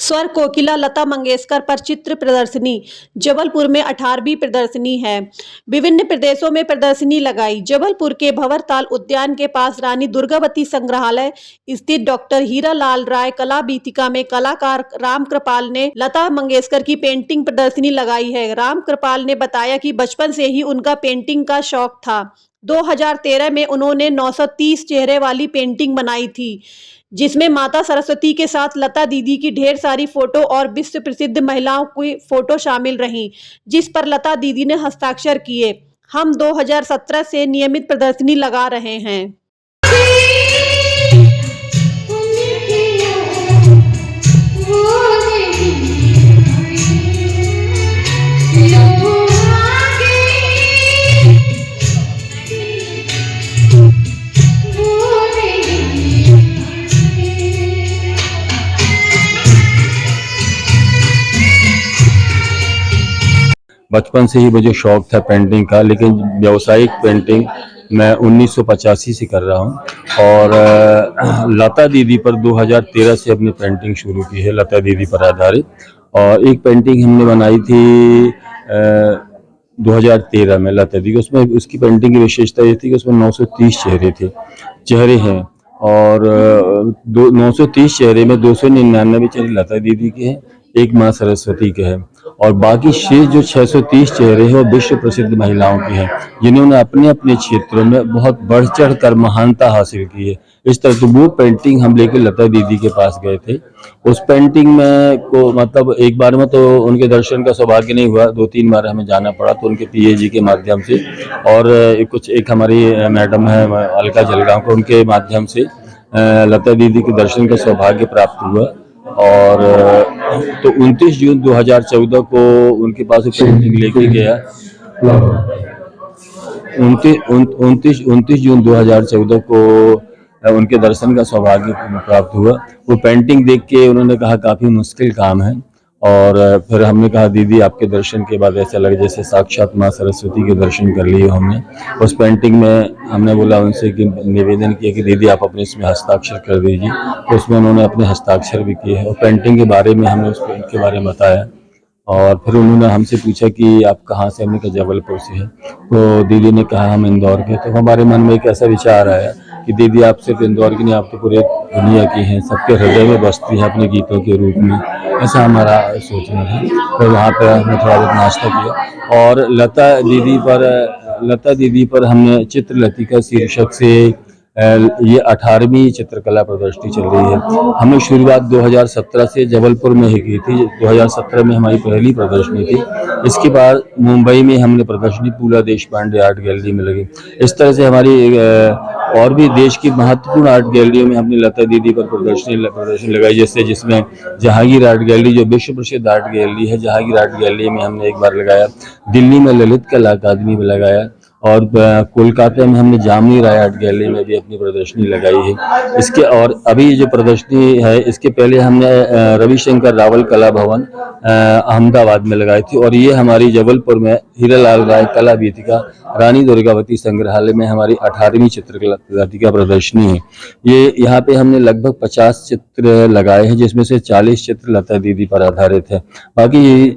स्वर कोकिला लता मंगेशकर पर चित्र प्रदर्शनी। जबलपुर में 18वीं प्रदर्शनी है। विभिन्न प्रदेशों में प्रदर्शनी लगाई। जबलपुर के भंवरताल उद्यान के पास रानी दुर्गावती संग्रहालय स्थित डॉक्टर हीरालाल राय कला वीथिका में कलाकार राम कृपाल ने लता मंगेशकर की पेंटिंग प्रदर्शनी लगाई है। राम कृपाल ने बताया कि बचपन से ही उनका पेंटिंग का शौक था। 2013 में उन्होंने 930 चेहरे वाली पेंटिंग बनाई थी, जिसमें माता सरस्वती के साथ लता दीदी की ढेर सारी फोटो और विश्व प्रसिद्ध महिलाओं की फोटो शामिल रहीं, जिस पर लता दीदी ने हस्ताक्षर किए। हम 2017 से नियमित प्रदर्शनी लगा रहे हैं। बचपन से ही मुझे शौक था पेंटिंग का, लेकिन व्यावसायिक पेंटिंग मैं 1985 से कर रहा हूं और लता दीदी पर 2013 से अपनी पेंटिंग शुरू की है, लता दीदी पर आधारित। और एक पेंटिंग हमने बनाई थी 2013 में लता दीदी, उसमें उसकी पेंटिंग की विशेषता ये थी कि उसमें 930 चेहरे हैं और 930 चेहरे में 299 चेहरे लता दीदी के हैं, एक माँ सरस्वती के हैं और बाकी शेष जो 630 चेहरे हैं वो विश्व प्रसिद्ध महिलाओं के हैं, जिन्होंने अपने अपने क्षेत्रों में बहुत बढ़ चढ़ कर महानता हासिल की है। इस तरह की वो पेंटिंग हम लेकर लता दीदी के पास गए थे। उस पेंटिंग में को मतलब एक बार में तो उनके दर्शन का सौभाग्य नहीं हुआ, 2-3 बार हमें जाना पड़ा, तो उनके पीएजी के माध्यम से और एक हमारी मैडम है अलका जलगांव को, उनके माध्यम से लता दीदी के दर्शन का सौभाग्य प्राप्त हुआ। और तो 29 जून 2014 को उनके पास एक पेंटिंग लेके गया। 29 जून 2014 को उनके दर्शन का सौभाग्य प्राप्त हुआ। वो पेंटिंग देख के उन्होंने कहा काफ़ी मुश्किल काम है, और फिर हमने कहा दीदी आपके दर्शन के बाद ऐसा लगे जैसे साक्षात माँ सरस्वती के दर्शन कर लिए हमने। उस पेंटिंग में हमने बोला उनसे कि निवेदन किया कि दीदी आप अपने इसमें हस्ताक्षर कर दीजिए, तो उसमें उन्होंने अपने हस्ताक्षर भी किए हैं और पेंटिंग के बारे में हमने उस पेंट के बारे में बताया। और फिर उन्होंने हमसे पूछा कि आप कहाँ से, हमने कहा जबलपुर से है। तो दीदी ने कहा हम इंदौर के। तो हमारे मन में एक ऐसा विचार आया कि दीदी आप सिर्फ इंदौर की नहीं, आप तो पूरे दुनिया की हैं, सबके हृदय में बसती हैं अपने गीतों के रूप में, ऐसा हमारा सोचना है। तो वहाँ पर हमने थोड़ा बहुत नाश्ता किया और लता दीदी पर हमने चित्र लतिका शीर्षक से ये 18वीं चित्रकला प्रदर्शनी चल रही है। हमने शुरुआत 2017 से जबलपुर में ही की थी। 2017 में हमारी पहली प्रदर्शनी थी। इसके बाद मुंबई में हमने प्रदर्शनी पूला देशपांडे आर्ट गैलरी में लगी। इस तरह से हमारी और भी देश की महत्वपूर्ण आर्ट गैलरियों में हमने लता दीदी पर प्रदर्शनी लगाई, जैसे जिसमें जहांगीर आर्ट गैलरी जो विश्व प्रसिद्ध आर्ट गैलरी है, जहांगीर आर्ट गैलरी में हमने एक बार लगाया, दिल्ली में ललित कला अकादमी में लगाया और कोलकाता में हमने जामनी राय आर्ट गैलरी में भी अपनी प्रदर्शनी लगाई है। इसके और अभी जो प्रदर्शनी है, इसके पहले हमने रविशंकर रावल कला भवन अहमदाबाद में लगाई थी, और ये हमारी जबलपुर में हीरालाल राय कला वीथिका रानी दुर्गावती संग्रहालय में हमारी 18वीं चित्रकला प्रदर्शनी है। ये यहाँ पे हमने लगभग 50 चित्र लगाए हैं, जिसमें से 40 चित्र लता दीदी पर आधारित है, बाकी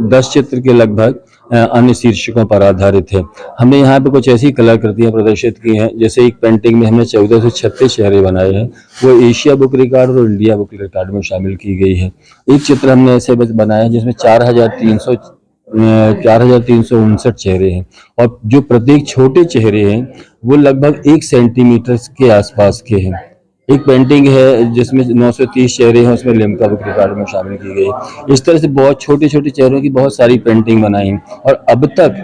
10 चित्र के लगभग अन्य शीर्षकों पर आधारित है। हमने यहाँ पे कुछ ऐसी कलाकृतियां प्रदर्शित की हैं, जैसे एक पेंटिंग में हमने 14 से 36 चेहरे बनाए हैं, वो एशिया बुक रिकॉर्ड और इंडिया बुक रिकॉर्ड में शामिल की गई है। एक चित्र हमने ऐसे बनाया है जिसमें 4,359 चेहरे हैं, और जो प्रत्येक छोटे चेहरे हैं वो लगभग 1 सेंटीमीटर के आसपास के हैं। एक पेंटिंग है जिसमें 930 चेहरे हैं, उसमें लिम्का बुक रिकॉर्ड में शामिल की गई। इस तरह से बहुत छोटे छोटे चेहरों की बहुत सारी पेंटिंग बनाई, और अब तक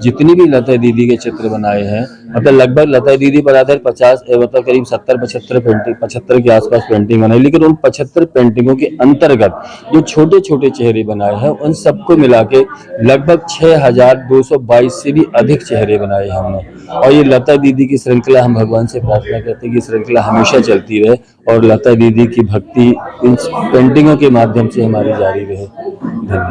जितनी भी लता दीदी के चित्र बनाए हैं, मतलब लगभग लता दीदी पर आधारित 50 मतलब करीब 75 के आसपास पेंटिंग बनाई। लेकिन उन 75 पेंटिंगों के अंतर्गत जो छोटे छोटे चेहरे बनाए हैं, उन सबको मिला के लगभग 6222 से भी अधिक चेहरे बनाए हमने। और ये लता दीदी की श्रृंखला, हम भगवान से प्रार्थना करते हैं कि श्रृंखला हमेशा चलती रहे और लता दीदी की भक्ति इन पेंटिंगों के माध्यम से हमारी जारी रहे। धन्यवाद।